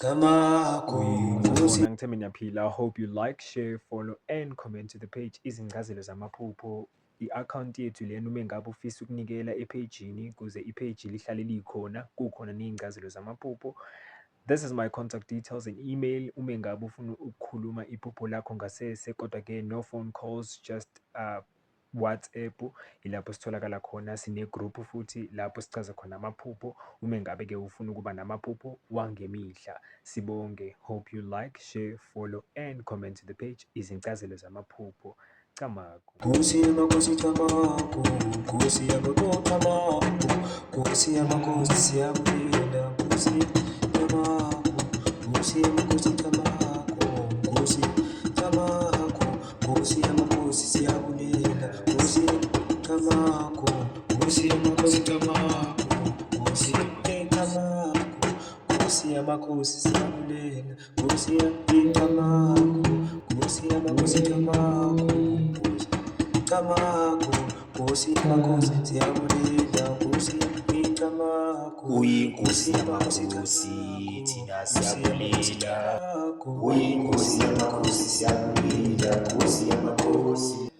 Ngibona ngithembe niyaphila. I hope you like, share, follow and comment to the page Izingcazelo Zamaphupho. I-akhawunti yethu lena uma ngabe ufisa ukunikela ephejini ukuze ipheji lihlale likhona, kukhona ney'ngcazelo zamaphupho. This is my contact details and email. Uma ngabe ufuna ukukhuluma iphupho lakho ngasese, kodwa-ke no phone calls, just WhatsApp, ilapho sitholakala khona. Sine-group futhi lapho sichaza khona amaphupho uma ngabe-ke ufuna ukuba namaphupho wangemihla. Sibonge. Hope you like, share, follow and comment to the page Izingcazelo Zamaphupho. Camagu. Nkosi yamakhosi Camagu, Nkosi yamakhosi Camagu, Nkosi yamakhosi siyabulela, Nkosi Camagu, Nkosi yamakhosi Camagu, Nkosi Camagu, Nkosi yamakhosi siyabulela, Nkosi Camagu, Nkosi yamakhosi Camagu, Nkosi Camagu, Nkosi yamakhosi siyabulela, Nkosi Camagu, Nkosi yamakhosi Camagu. Camagu, Nkosi yamakhosi siyabulela, Nkosi Camagu, Uyinkosi yamakhosi thina siyabulela, uyinkosi yamakhosi siyabulela, Nkosi yamakhosi.